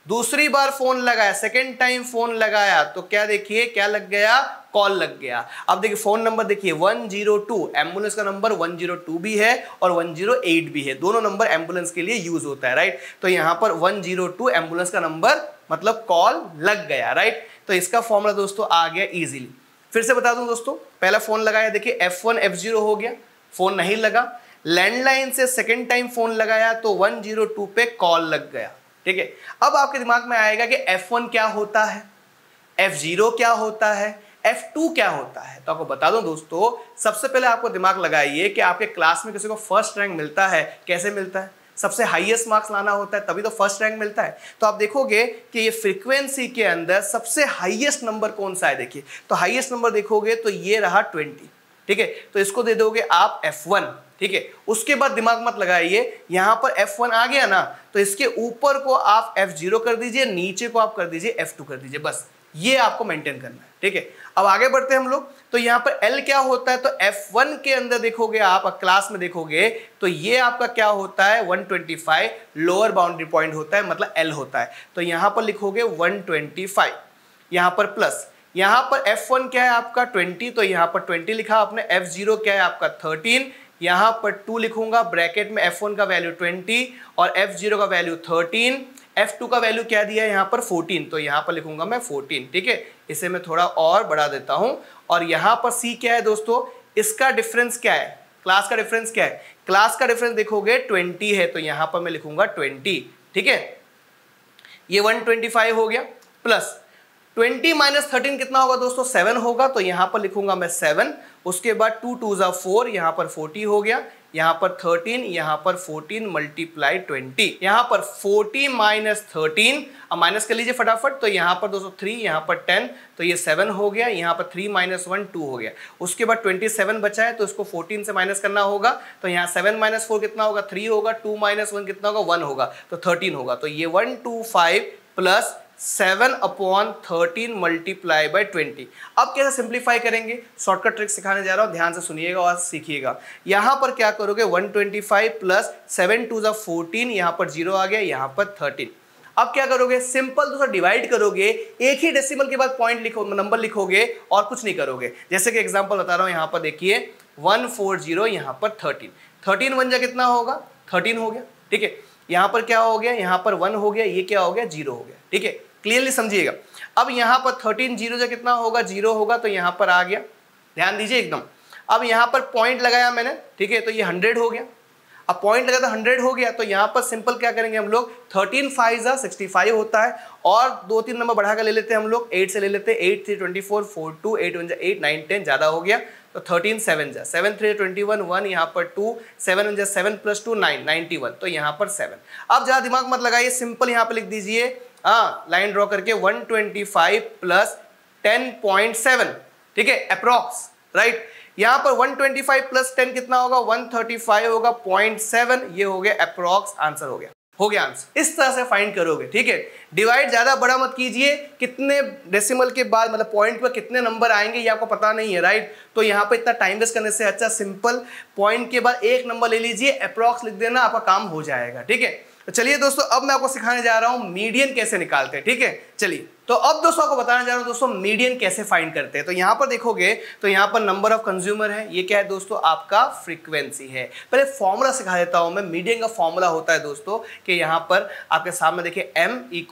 दूसरी बार फोन लगाया, सेकेंड टाइम फोन लगाया तो क्या देखिए क्या लग गया, कॉल लग गया। अब देखिए फोन नंबर देखिए 102, एम्बुलेंस का नंबर 102 भी है और 108 भी है, दोनों नंबर एम्बुलेंस के लिए यूज होता है, राइट। तो यहां पर 102 एम्बुलेंस का नंबर मतलब कॉल लग गया, राइट। तो इसका फॉर्मूला दोस्तों आ गया इजीली। फिर से बता दूं दोस्तों, पहला फोन लगाया, देखिए F1 F0 हो गया, फोन नहीं लगा। लैंडलाइन से सेकेंड टाइम फोन लगाया तो 102 पे कॉल लग गया, ठीक है। अब आपके दिमाग में आएगा कि F1 क्या होता है, F0 क्या होता है, F2 क्या होता है। तो आपको बता दूं दोस्तों, सबसे पहले आपको दिमाग लगाइए कि आपके क्लास में किसी को फर्स्ट रैंक मिलता है, कैसे मिलता है, सबसे हाईएस्ट मार्क्स लाना होता है तभी तो फर्स्ट रैंक मिलता है। तो आप देखोगे कि ये फ्रीक्वेंसी के अंदर सबसे हाईएस्ट नंबर कौन सा है, देखिए तो हाईएस्ट नंबर देखोगे तो ये रहा 20, ठीक है। तो इसको दे दोगे आप F1, ठीक है। उसके बाद दिमाग मत लगाइए, यहां पर F1 आ गया ना, तो इसके ऊपर को आप F0 कर दीजिए, नीचे को आप कर दीजिए F2 कर दीजिए, बस ये आपको मेंटेन करना है, ठीक है। अब आगे बढ़ते हैं हम लोग, तो यहां पर L क्या होता है, तो F1 के अंदर देखोगे आप क्लास में देखोगे तो ये आपका क्या होता है 125 लोअर बाउंड्री पॉइंट होता है, मतलब L होता है। तो यहां पर लिखोगे 125, यहां पर प्लस, यहां पर F1 क्या है आपका 20, तो यहां पर 20 लिखा आपने। F0 क्या है आपका 13, यहां पर 2 लिखूंगा, ब्रैकेट में F1 का वैल्यू 20 और F0 का वैल्यू 13, F2 का वैल्यू क्या दिया है यहाँ पर 14, तो यहाँ पर लिखूंगा मैं 14, ठीक है। इसे मैं थोड़ा और बढ़ा देता हूं, और यहाँ पर C क्या है दोस्तों, इसका डिफरेंस क्या है, क्लास का डिफरेंस क्या है, क्लास का डिफरेंस देखोगे 20 है, तो यहाँ पर मैं लिखूंगा 20, ठीक है। ये 125 हो गया, प्लस 20 माइनस 13 कितना होगा दोस्तों 7 होगा, तो यहां पर लिखूंगा मैं 7। उसके बाद 2 2 जा 4, यहां पर 40 हो गया, यहां पर 13, यहां पर 14 मल्टीप्लाई 20, यहां पर 40 माइनस 13, अब माइनस कर लीजिए फटाफट, तो यहां पर दोस्तों 3, यहां पर 10, तो ये 7 हो गया, यहां पर 3 माइनस 1 2 हो गया। उसके बाद 27 बचा है, तो इसको 14 से माइनस करना होगा, तो यहाँ 7 माइनस 4 कितना होगा 3 होगा, 2 माइनस 1 कितना होगा 1 होगा, तो 13 होगा। तो ये 125 प्लस 7/13 मल्टीप्लाई बाय 20। अब कैसे सिंप्लीफाई करेंगे, शॉर्टकट ट्रिक सिखाने जा रहा हूं, ध्यान से सुनिएगा और सीखिएगा। यहां पर क्या करोगे, 125 प्लस 7 2 ज़ा 14, यहां पर 0 आ गया, यहां पर 13। अब क्या करोगे, सिंपल दोस्तों डिवाइड करोगे, एक ही डेसिमल के बाद पॉइंट लिखो, नंबर लिखोगे और कुछ नहीं करोगे। जैसे कि एग्जांपल बता रहा हूं, यहां पर देखिए 140, यहां पर 13, 13 1 जा कितना होगा, 13 हो गया, ठीक है। यहां पर क्या हो गया, यहां पर 1 हो गया, ये क्या हो गया, 0 हो गया, ठीक है, क्लियरली समझिएगा। अब यहां पर 13 0 जा कितना होगा, 0 होगा, तो यहां पर आ गया, ध्यान दीजिए एकदम। अब यहां पर पॉइंट लगाया मैंने, ठीक है, तो ये 100 हो गया। अब पॉइंट लगा तो 100 हो गया, तो यहां पर सिंपल क्या करेंगे हम लोग, 13 5 जा 65 होता है, और 2-3 नंबर बढ़ा कर ले लेते हैं हम लोग, 8 से ले लेते हैं, 8 3 24 4 2 8 1 जा 8 9 10, ज्यादा हो गया, तो 13 7 जा 7 3 21 1, यहाँ पर 2 7 1 जा 7 + 2 9 91, तो यहाँ पर 7। अब ज़्यादा दिमाग मत लगाइए, सिंपल यहाँ पर लिख दीजिए, लाइन ड्रॉ करके 125 प्लस 10.7, ठीक है, अप्रॉक्स, राइट। यहाँ पर 125 प्लस 10 कितना होगा, 135 होगा, 0.7, ये हो गया अप्रॉक्स, आंसर हो गया आंसर। इस तरह से फाइंड करोगे, ठीक है। डिवाइड ज्यादा बड़ा मत कीजिए, कितने डेसिमल के बाद मतलब पॉइंट पर कितने नंबर आएंगे ये आपको पता नहीं है, राइट। तो यहाँ पे इतना टाइम वेस्ट करने से अच्छा सिंपल पॉइंट के बाद एक नंबर ले लीजिए, अप्रॉक्स लिख देना, आपका काम हो जाएगा, ठीक है। तो चलिए दोस्तों, अब मैं आपको सिखाने जा रहा हूं मीडियन कैसे निकालते हैं, ठीक है। चलिए, तो अब दोस्तों आपको बताने जा रहा हूं दोस्तों मीडियन कैसे फाइंड करते हैं। तो यहां पर देखोगे तो यहां पर नंबर ऑफ कंज्यूमर है, ये क्या है दोस्तों, आपका फ्रीक्वेंसी है। पहले फॉर्मूला सिखा देता हूं मैं। मीडियन का फॉर्मूला होता है दोस्तों कि यहां पर आपके सामने देखिए m =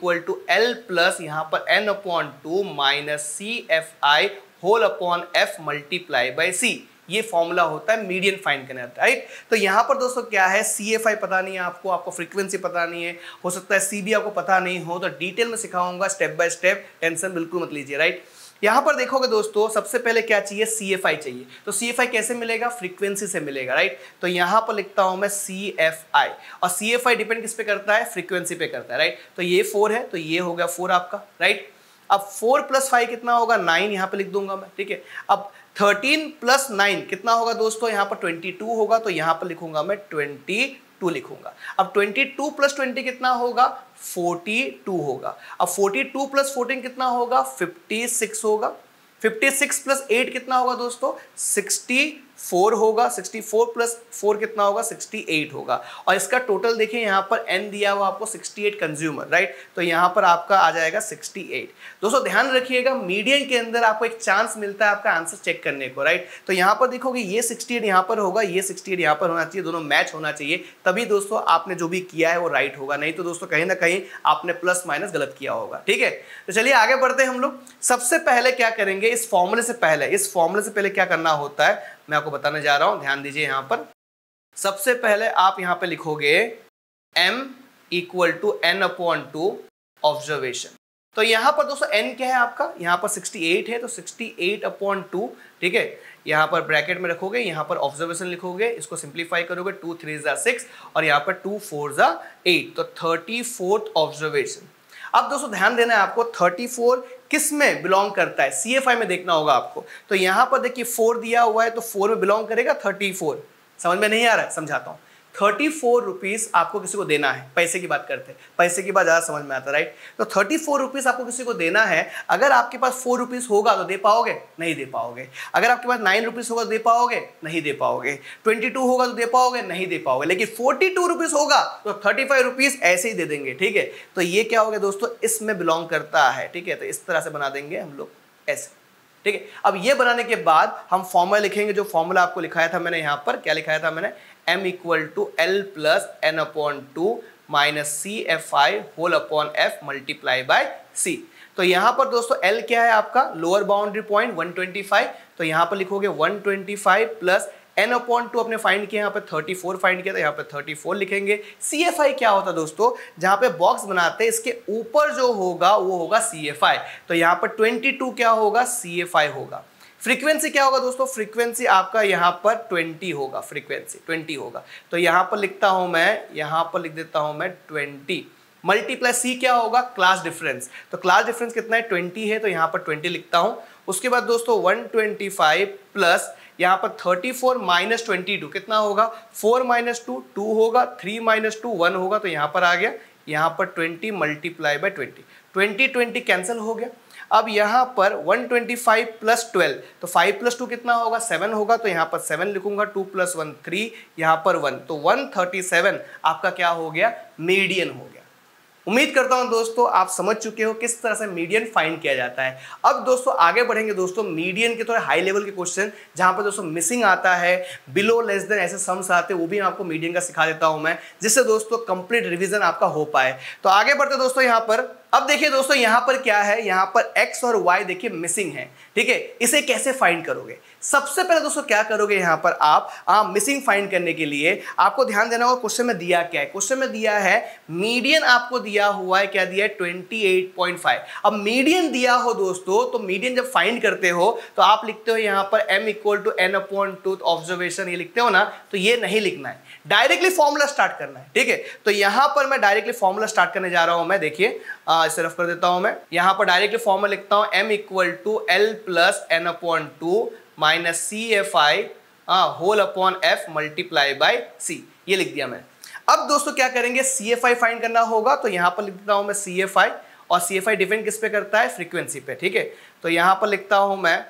L प्लस यहां पर n/2 minus CFI whole upon F multiply by C। ये फॉर्मूला होता है मीडियन फाइंड करने का, राइट। तो यहाँ पर दोस्तों क्या है, CFI पता नहीं है आपको फ्रीक्वेंसी पता नहीं है, हो सकता है CB आपको पता नहीं हो, तो डिटेल में सिखाऊंगा स्टेप बाय स्टेप, टेंशन बिल्कुल मत लीजिए, राइट। यहाँ पर देखोगे दोस्तों, सबसे पहले क्या चाहिए, CFI चाहिए। तो CFI कैसे मिलेगा, फ्रीक्वेंसी से मिलेगा, राइट। तो यहाँ पर लिखता हूँ मैं CFI, और CFI डिपेंड किस पे करता है, फ्रीक्वेंसी पे करता है, राइट। तो ये 4 है, तो ये हो गया 4 आपका, राइट। अब 4 + 5 कितना होगा, 9, यहाँ पे लिख दूंगा मैं, ठीक है। अब 13 + 9 कितना होगा दोस्तों, यहाँ पर 22 होगा, तो यहाँ पर लिखूंगा मैं 22 लिखूंगा। अब 22 + 20 कितना होगा, 42 होगा। अब 42 + 14 कितना होगा, 56 होगा। 56 + 8 कितना होगा दोस्तों, 64 होगा। 64 + 4 कितना होगा, 68 होगा। और इसका टोटल देखिए, यहाँ पर n दिया हुआ आपको 68 कंज्यूमर, राइट। तो यहाँ पर आपका आ जाएगा 68। दोस्तों ध्यान रखिएगा, मीडियन के अंदर आपको एक चांस मिलता है आपका आंसर चेक करने को, राइट। तो यहाँ पर देखोगे ये 68 यहाँ पर होगा, ये 68 यहाँ पर होना चाहिए, दोनों मैच होना चाहिए, तभी दोस्तों आपने जो भी किया है वो राइट होगा। नहीं तो दोस्तों कहीं ना कहीं आपने प्लस माइनस गलत किया होगा, ठीक है। तो चलिए आगे बढ़ते हैं हम लोग। सबसे पहले क्या करेंगे, इस फॉर्मूले से पहले क्या करना होता है मैं आपको बताने जा रहा हूं, ध्यान दीजिए। यहां पर सबसे पहले आप यहां पे लिखोगे m = n/2 ऑब्जर्वेशन। तो यहां पर दोस्तों n क्या है आपका, यहां पर 68 है, तो 68/2, ठीक है। यहां पर ब्रैकेट में रखोगे, यहां पर ऑब्जर्वेशन लिखोगे, इसको सिंप्लीफाई करोगे, 2 3 ज़ा 6 और यहां पर 2 4 ज़ा 8, तो 34th ऑब्जर्वेशन। अब दोस्तों ध्यान देना है आपको, 34 किस में बिलोंग करता है, CFI में देखना होगा आपको। तो यहां पर देखिए 4 दिया हुआ है, तो 4 में बिलोंग करेगा 34। समझ में नहीं आ रहा है, समझाता हूं। 34 रुपीज आपको किसी को देना है, पैसे की बात करते हैं, पैसे की बात ज्यादा समझ में आता है, राइट। तो 34 रुपीज आपको किसी को देना है। अगर आपके पास 4 रुपीज होगा तो दे पाओगे, नहीं दे पाओगे। अगर आपके पास 9 रुपीज होगा तो दे पाओगे, नहीं दे पाओगे। 22 होगा तो दे पाओगे, नहीं दे पाओगे। लेकिन 42 रुपीज होगा तो 35 रुपीज ऐसे ही दे देंगे, ठीक है। तो ये क्या हो गया दोस्तों, इसमें बिलोंग करता है, ठीक है। तो इस तरह से बना देंगे हम लोग ऐसे, ठीक है। अब ये बनाने के बाद हम फॉर्मूला लिखेंगे, जो फॉर्मूला आपको लिखाया था मैंने, यहाँ पर क्या लिखाया था मैंने, m = L + n/2 minus CFI whole upon F multiply by C। तो यहाँ पर दोस्तों L क्या है आपका, लोअर बाउंड्री पॉइंट 125, तो यहाँ पर लिखोगे 125 प्लस n/2 अपने फाइंड किया, यहाँ पे 34 फाइंड किया, तो यहाँ पे 34 लिखेंगे। CFI क्या होता है दोस्तों, जहाँ पे बॉक्स बनाते हैं इसके ऊपर जो होगा वो होगा CFI। तो यहाँ पर 22 क्या होगा, CFI होगा। फ्रीक्वेंसी क्या होगा दोस्तों, फ्रीक्वेंसी आपका यहाँ पर 20 होगा, फ्रीक्वेंसी 20 होगा। तो यहाँ पर लिखता हूँ मैं, यहाँ पर लिख देता हूँ मैं 20 मल्टीप्लाई C क्या होगा, क्लास डिफरेंस। तो क्लास डिफरेंस कितना है, 20 है, तो यहाँ पर 20 लिखता हूँ। उसके बाद दोस्तों 125 प्लस यहाँ पर 34 माइनस 22 कितना होगा, 4 - 2 2 होगा, 3 - 2 1 होगा, तो यहाँ पर आ गया, यहाँ पर 20 मल्टीप्लाई बाय 20। 20 कैंसिल हो गया। अब यहाँ पर 125 प्लस 12, तो 5 प्लस 2 कितना होगा, 7 होगा, तो यहाँ पर 7 लिखूंगा, 2 प्लस 1 3, यहाँ पर 1, तो 137 आपका क्या हो गया, मीडियन हो गया। उम्मीद करता हूं दोस्तों आप समझ चुके हो किस तरह से मीडियन फाइंड किया जाता है। अब दोस्तों आगे बढ़ेंगे दोस्तों मीडियन के थोड़े हाई लेवल के क्वेश्चन, जहां पर दोस्तों मिसिंग आता है, बिलो लेस देन ऐसे सम्स आते हैं, वो भी आपको मीडियन का सिखा देता हूं मैं, जिससे दोस्तों कंप्लीट रिवीजन आपका हो पाए। तो आगे बढ़ते दोस्तों यहाँ पर। अब देखिए दोस्तों यहाँ पर क्या है, यहाँ पर x और y देखिए मिसिंग है, ठीक है। इसे कैसे फाइंड करोगे, सबसे पहले दोस्तों क्या करोगे, यहाँ पर आप मिसिंग फाइंड करने के लिए आपको ध्यान देना होगा क्वेश्चन में दिया क्या है। क्वेश्चन में दिया है मीडियन, आपको दिया हुआ है, क्या दिया है, 28.5। अब मीडियन दिया हो दोस्तों, तो मीडियन जब फाइंड करते हो तो आप लिखते हो यहाँ पर m = n/2 ऑब्जर्वेशन, ये लिखते हो ना, तो ये नहीं लिखना है, डायरेक्टली फॉर्मूला स्टार्ट करना है, ठीक है। तो यहाँ पर मैं डायरेक्टली फॉर्मूला स्टार्ट करने जा रहा हूं मैं, देखिए इसे रफ कर देता हूं मैं। यहां पर डायरेक्टली फॉर्मूला लिखता हूं, m = L + n/2 - CFI whole upon f multiply by c, ये लिख दिया मैंने। अब दोस्तों क्या करेंगे, CFI फाइंड करना होगा, तो यहां पर लिख देता हूं मैं CFI, और CFI डिपेंड किस पे करता है, फ्रीक्वेंसी पे, ठीक है। तो यहां पर लिखता हूं मैं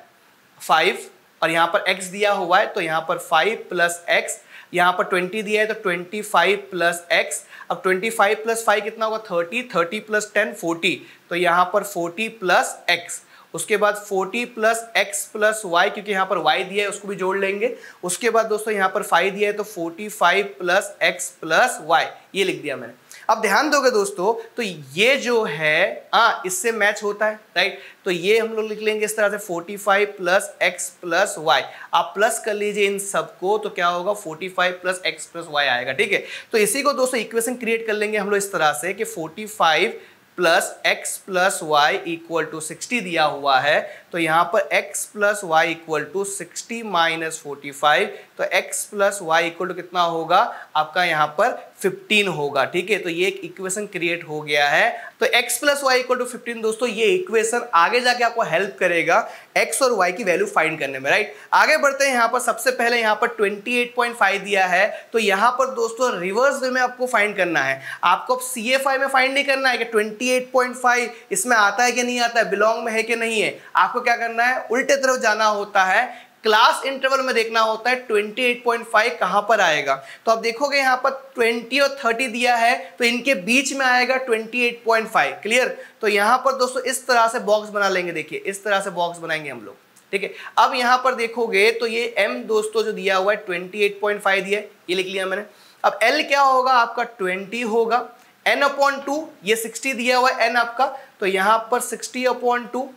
5, और यहां पर x दिया हुआ है, तो यहां पर 5 + x, यहाँ पर 20 दिया है तो 25 + x, अब 25 + 5 कितना होगा, 30, 30 + 10 40, तो यहाँ पर 40 + x, उसके बाद 40 + x + y, क्योंकि यहाँ पर y दिया है उसको भी जोड़ लेंगे। उसके बाद दोस्तों यहाँ पर 5 दिया है तो 45 + x + y, ये लिख दिया मैंने। अब ध्यान दोगे दोस्तों, तो ये जो है इससे मैच होता है, राइट। तो ये हम लोग लिख लेंगे इस तरह से 45 + x + y, आप प्लस कर लीजिए इन सबको, तो क्या होगा, 45 + x + y आएगा, ठीक है। तो इसी को दोस्तों इक्वेशन क्रिएट कर लेंगे हम लोग इस तरह से कि 45 + x + y = 60 दिया हुआ है, तो यहाँ पर x + y = 60 - 45, तो x + y = कितना होगा आपका, यहाँ पर 15 होगा, ठीक है। तो ये एक इक्वेशन क्रिएट हो गया है। तो x + y = 15 दोस्तों, ये इक्वेशन आगे जाके आपको हेल्प करेगा x और y की वैल्यू फाइंड करने में, राइट। आगे बढ़ते हैं, यहाँ पर सबसे पहले यहाँ पर 28.5 दिया है, तो यहाँ पर दोस्तों रिवर्स वे में आपको फाइंड करना है। आपको अब CFI में फाइंड नहीं करना है कि 28.5 इसमें आता है कि नहीं आता है, बिलोंग में है कि नहीं है। आपको क्या करना है, उल्टे तरफ जाना होता है, क्लास इंटरवल में देखना होता है 28.5 कहां पर आएगा। तो आप देखोगे यहाँ पर 20 और 30 दिया है, तो इनके बीच में आएगा 28.5, क्लियर। तो यहाँ पर दोस्तों इस तरह से बॉक्स बना लेंगे, देखिए इस तरह से बॉक्स बनाएंगे हम लोग, ठीक है। अब यहाँ पर देखोगे तो ये m दोस्तों जो दिया हुआ है 28.5 दिया है, ये लिख लिया मैंने। अब L क्या होगा आपका, 20 होगा, n/2 ये 60 दिया हुआ है n आपका, तो यहाँ पर 60/2।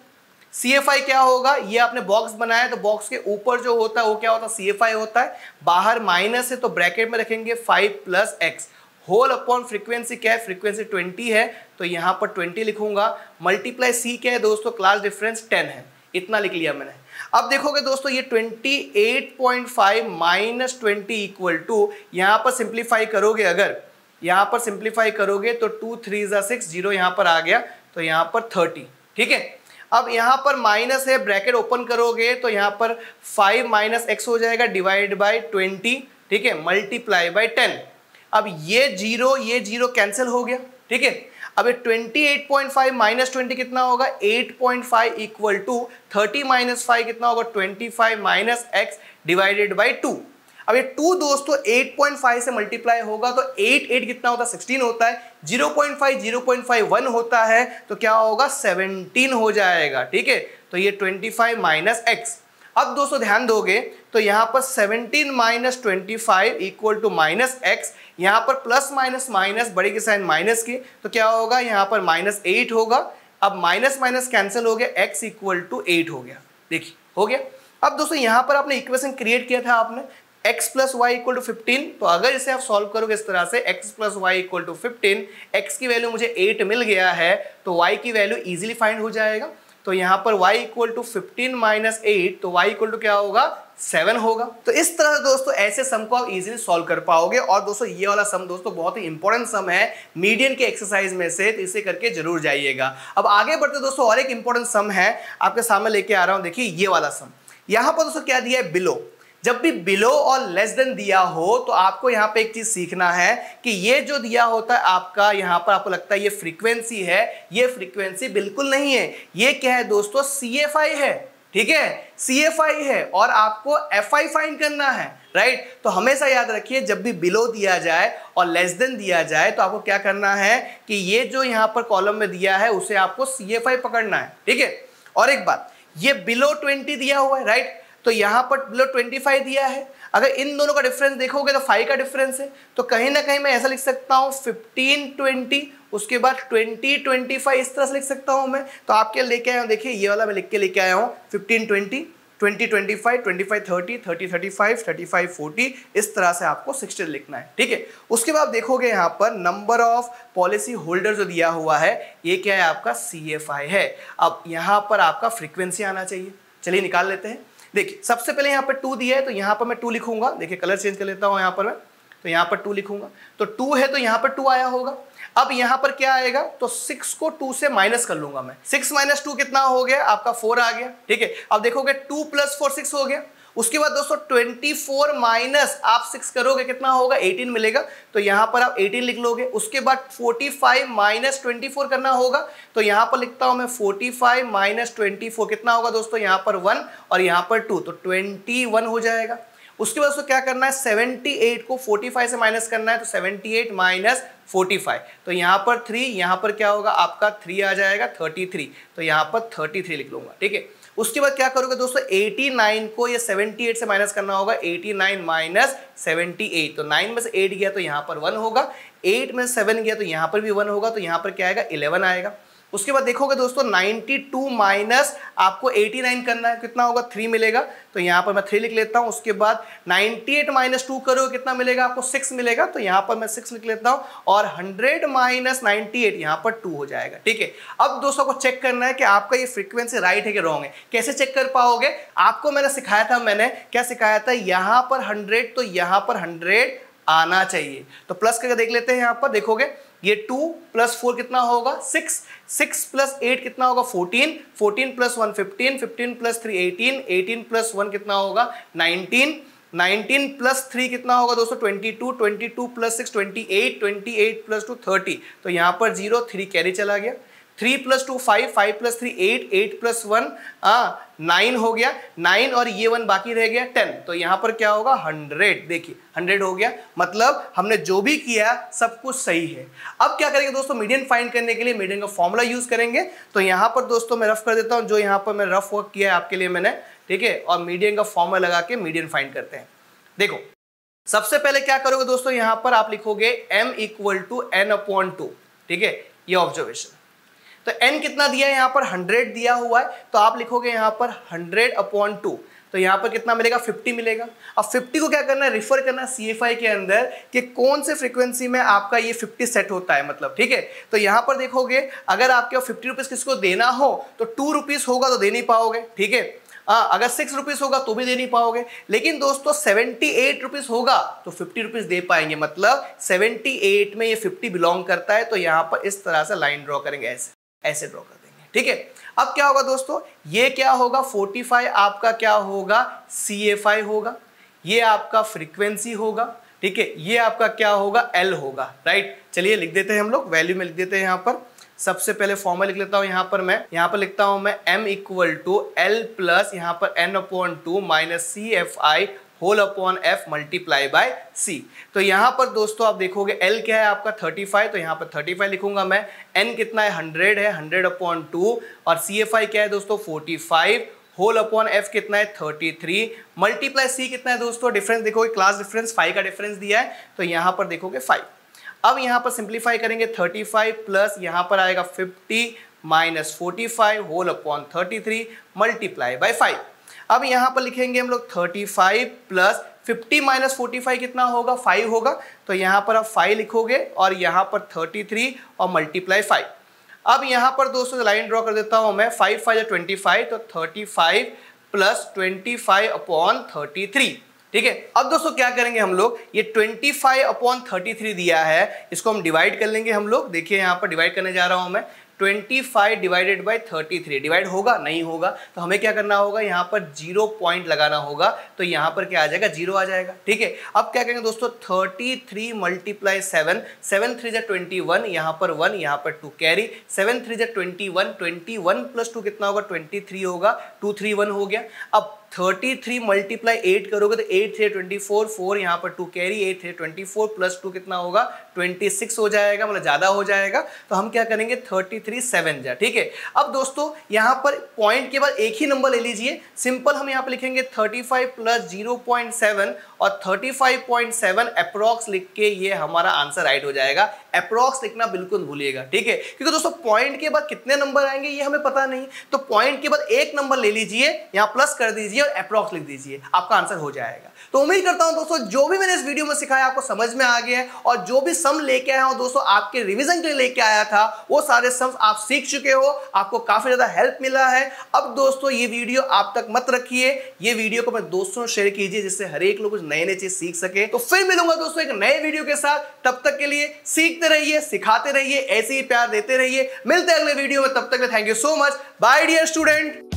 CFI क्या होगा, ये आपने बॉक्स बनाया तो बॉक्स के ऊपर जो होता है वो क्या होता है, CFI होता है, बाहर माइनस है तो ब्रैकेट में रखेंगे 5 + x होल अपॉन फ्रीक्वेंसी क्या है, फ्रीक्वेंसी 20 है, तो यहाँ पर 20 लिखूंगा, मल्टीप्लाई C क्या है दोस्तों, क्लास डिफरेंस 10 है, इतना लिख लिया मैंने। अब देखोगे दोस्तों ये 28.5 - 20 = यहाँ पर सिंप्लीफाई करोगे, अगर यहाँ पर सिंप्लीफाई करोगे तो 2 3 6 0 यहाँ पर आ गया, तो यहाँ पर 30, ठीक है। अब यहाँ पर माइनस है, ब्रैकेट ओपन करोगे तो यहाँ पर 5 - x हो जाएगा, डिवाइड बाय 20, ठीक है, मल्टीप्लाई बाय 10। अब ये जीरो कैंसिल हो गया, ठीक है। अब ये 28.5 - 20 कितना होगा, 8.5 = 30 - 5 कितना होगा, 25 - x डिवाइडेड बाय 2। अब ये 2 दोस्तों 8.5 से मल्टीप्लाई होगा तो 8 कितना होता है, 16 होता है, 0.5 1 होता है, तो क्या होगा, 17 हो जाएगा, ठीक है। तो ये 25 - x। अब दोस्तों ध्यान दोगे तो यहाँ पर 17 - 25 = -x, यहाँ पर प्लस माइनस माइनस बड़ी के साइन माइनस की, तो क्या होगा, यहाँ पर -8 होगा। अब माइनस माइनस कैंसिल हो गया, x = 8 हो गया, देखिए हो गया। अब दोस्तों यहाँ पर आपने इक्वेशन क्रिएट किया था आपने x + y = 15, तो अगर इसे आप सॉल्व करोगे इस तरह से x + y = 15, x की वैल्यू मुझे 8 मिल गया है, तो y की वैल्यू इजीली फाइंड हो जाएगा। तो यहाँ पर y = 15 - 8, तो y = क्या होगा, 7 होगा। तो इस तरह दोस्तों ऐसे सम को आप इजीली सॉल्व कर पाओगे। और दोस्तों ये वाला सम दोस्तों बहुत ही इंपॉर्टेंट सम है मीडियन के एक्सरसाइज में से, तो इसे करके जरूर जाइएगा। अब आगे बढ़ते दोस्तों और एक इंपॉर्टेंट सम है आपके सामने लेके आ रहा हूँ, देखिए ये वाला सम। यहाँ पर दोस्तों क्या दिया है, बिलो जब भी बिलो और लेस देन दिया हो तो आपको यहां पे एक चीज सीखना है कि ये जो दिया होता है आपका, यहां पर आपको लगता है ये फ्रीक्वेंसी है, ये फ्रीक्वेंसी बिल्कुल नहीं है। ये क्या है दोस्तों, CFI है, ठीक है, CFI है और आपको FI फाइंड करना है, राइट। तो हमेशा याद रखिए जब भी बिलो दिया जाए और लेस देन दिया जाए तो आपको क्या करना है कि ये जो यहां पर कॉलम में दिया है उसे आपको CFI पकड़ना है, ठीक है। और एक बात, ये बिलो 20 दिया हुआ है, राइट, तो यहां पर बिलो 25 दिया है। अगर इन दोनों का डिफरेंस देखोगे तो 5 का डिफरेंस है, तो कहीं ना कहीं मैं ऐसा लिख सकता हूं 15 20, उसके बाद 20 25, इस तरह से लिख सकता हूं मैं। तो आपके लेके आया हूं, देखिए ये वाला मैं लिख के लेके आया हूं 15 20 20 25 25 30 30 35 35 40, इस तरह से आपको 60 लिखना है, ठीक है। उसके बाद देखोगे यहाँ पर नंबर ऑफ पॉलिसी होल्डर जो दिया हुआ है ये क्या है, आपका CFI है। अब यहाँ पर आपका फ्रीक्वेंसी आना चाहिए, चलिए निकाल लेते हैं। देखिए सबसे पहले यहाँ पर 2 दिया है तो यहाँ पर मैं 2 लिखूंगा, देखिए कलर चेंज कर लेता हूँ यहाँ पर मैं, तो यहाँ पर 2 लिखूंगा, तो 2 है तो यहाँ पर 2 आया होगा। अब यहाँ पर क्या आएगा, तो 6 को 2 से माइनस कर लूंगा मैं, 6 - 2 कितना हो गया, आपका 4 आ गया, ठीक है। अब देखोगे 2 + 4 6 हो गया। उसके बाद दोस्तों 24 माइनस आप 6 करोगे कितना होगा, 18 मिलेगा, तो यहाँ पर आप 18 लिख लोगे। उसके बाद 45 - 24 करना होगा, तो यहाँ पर लिखता हूँ मैं 45 - 24 कितना होगा दोस्तों, यहाँ पर 1 और यहाँ पर 2, तो 21 हो जाएगा। उसके बाद उसको क्या करना है, 78 को 45 से माइनस करना है, तो 78 - 45, तो यहाँ पर 3, यहाँ पर क्या होगा आपका 3 आ जाएगा 33, तो यहाँ पर 33 लिख लूंगा, ठीक है। उसके बाद क्या करोगे दोस्तों, 89 को ये 78 से माइनस करना होगा, 89 - 78, तो 9 में से 8 गया तो यहाँ पर 1 होगा, 8 में 7 गया तो यहाँ पर भी 1 होगा, तो यहाँ पर क्या आएगा 11 आएगा। उसके बाद देखोगे दोस्तों 92 माइनस आपको 89 करना है, कितना होगा 3 मिलेगा, तो यहाँ पर मैं 3 लिख लेता हूँ। उसके बाद 98 - 2 करोगे कितना मिलेगा, आपको 6 मिलेगा, तो यहाँ पर मैं 6 लिख लेता हूँ और 100 - 98 यहाँ पर 2 हो जाएगा, ठीक है। अब दोस्तों को चेक करना है कि आपका ये फ्रीक्वेंसी राइट है कि रॉन्ग है। कैसे चेक कर पाओगे, आपको मैंने सिखाया था, मैंने क्या सिखाया था, यहाँ पर 100 तो यहाँ पर 100 आना चाहिए, तो प्लस करके देख लेते हैं। यहाँ पर देखोगे ये 2 + 4 कितना होगा 6, 6 + 8 कितना होगा 14, 14 + 1 15, 15 + 3 18, 18 + 1 कितना होगा 19, 19 + 3 कितना होगा दोस्तों 22, 22 + 6 28, 28 + 2 30, तो यहाँ पर 0 3 कैरी चला गया। 3 + 2 5, 5 + 3 8, 8 + 1 9 हो गया, 9 और ये 1 बाकी रह गया 10, तो यहाँ पर क्या होगा 100, देखिए 100 हो गया, मतलब हमने जो भी किया सब कुछ सही है। अब क्या करेंगे दोस्तों, मीडियन फाइंड करने के लिए मीडियन का फॉर्मूला यूज करेंगे। तो यहाँ पर दोस्तों मैं रफ कर देता हूँ, जो यहाँ पर मैं रफ वर्क किया है आपके लिए मैंने, ठीक है, और मीडियन का फॉर्मूला लगा के मीडियन फाइंड करते हैं। देखो सबसे पहले क्या करोगे दोस्तों, यहाँ पर आप लिखोगे m = n/2, ठीक है, ये ऑब्जर्वेशन। तो n कितना दिया है, यहाँ पर 100 दिया हुआ है, तो आप लिखोगे यहाँ पर 100/2, तो यहाँ पर कितना मिलेगा 50 मिलेगा। अब 50 को क्या करना है, रिफर करना है CFI के अंदर कि कौन से फ्रीक्वेंसी में आपका ये 50 सेट होता है, मतलब, ठीक है। तो यहाँ पर देखोगे अगर आपके 50 रुपीज़ किसको देना हो तो 2 रुपीज़ होगा तो दे नहीं पाओगे, ठीक है। अगर 6 रुपीज़ होगा तो भी दे नहीं पाओगे, लेकिन दोस्तों 78 रुपीज़ होगा तो 50 रुपीज़ दे पाएंगे, मतलब 78 में ये 50 बिलोंग करता है। तो यहाँ पर इस तरह से लाइन ड्रॉ करेंगे, ऐसे ड्रॉ कर देंगे, ठीक है। अब क्या होगा दोस्तों, ये क्या होगा 45 आपका क्या होगा CFI होगा, ये आपका फ्रीक्वेंसी होगा, ठीक है, ये आपका क्या होगा L होगा, राइट। चलिए लिख देते हैं हम लोग, वैल्यू में लिख देते हैं। यहाँ पर सबसे पहले फॉर्मूला लिख लेता हूँ, यहाँ पर मैं लिखता हूँ मैं m = L + यहाँ पर n/2 - CFI whole f × c। तो यहाँ पर दोस्तों आप देखोगे L क्या है आपका 35, तो यहाँ पर 35 लिखूंगा मैं, n कितना है 100 है 100/2 और CFI क्या है दोस्तों 45, होल f कितना है 33 × c कितना है दोस्तों, डिफरेंस देखोगे क्लास डिफरेंस 5 का डिफरेंस दिया है, तो यहाँ पर देखोगे 5। अब यहाँ पर सिंप्लीफाई करेंगे 35 प्लस यहाँ पर आएगा 50 - 45 होल 33 × 5। अब यहाँ पर लिखेंगे हम लोग 35 प्लस 50 - 45 कितना होगा 5 होगा, तो यहाँ पर आप 5 लिखोगे और यहाँ पर 33 और मल्टीप्लाई 5। अब यहाँ पर दोस्तों लाइन ड्रॉ कर देता हूँ मैं, 5 × 5 = 25, तो 35 + 25/33, ठीक है। अब दोस्तों क्या करेंगे हम लोग, ये 25/33 दिया है, इसको हम डिवाइड कर लेंगे हम लोग। देखिए यहाँ पर डिवाइड करने जा रहा हूँ मैं, 25 डिवाइडेड बाई 33 डिवाइड होगा नहीं होगा, तो हमें क्या करना होगा, यहाँ पर 0 पॉइंट लगाना होगा, तो यहाँ पर क्या आ जाएगा, 0 आ जाएगा। ठीक है, अब क्या करेंगे दोस्तों, 33 मल्टीप्लाई 7, 7 3 जा 21, यहाँ पर 1, यहाँ पर 2 कैरी, 7 3 जा 21, 21 प्लस 2 कितना होगा, 23 होगा, 2 3 1 हो गया। अब 33 मल्टीप्लाई 8 करोगे तो 8 3 24, 4 यहाँ पर 2 कैरी, 8 3 24 प्लस 2 कितना होगा, 26 हो जाएगा, मतलब ज्यादा हो जाएगा। तो हम क्या करेंगे, 33 7 जा। ठीक है, अब दोस्तों यहाँ पर पॉइंट के बाद एक ही नंबर ले लीजिए, सिंपल हम यहाँ पर लिखेंगे 35 प्लस 0.7 और 35.7 अप्रॉक्स लिख के ये हमारा आंसर राइट हो जाएगा। अप्रॉक्स लिखना बिल्कुल भूलिएगा। ठीक है, क्योंकि दोस्तों पॉइंट के बाद कितने नंबर आएंगे ये हमें पता नहीं, तो पॉइंट के बाद एक नंबर ले लीजिए, यहाँ प्लस कर दीजिए और अप्रॉक्स लिख दीजिए, आपका आंसर हो जाएगा। तो उम्मीद करता हूं दोस्तों जो भी मैंने इस वीडियो में सिखाया आपको समझ में आ गया है, और जो भी सम लेके आया हूं दोस्तों आपके रिवीजन के लिए लेके आया था, वो सारे सम्स आप सीख चुके हो, आपको काफी ज्यादा हेल्प मिला है। अब दोस्तों ये वीडियो आप तक मत रखिए, ये वीडियो को अपने दोस्तों शेयर कीजिए, जिससे हर एक लोग कुछ नए नए चीज सीख सके। तो फिर मिलूंगा दोस्तों एक नए वीडियो के साथ, तब तक के लिए सीखते रहिए, सिखाते रहिए, ऐसे ही प्यार देते रहिए। मिलते हैं अगले वीडियो में, तब तक के लिए thank you so much, bye dear student.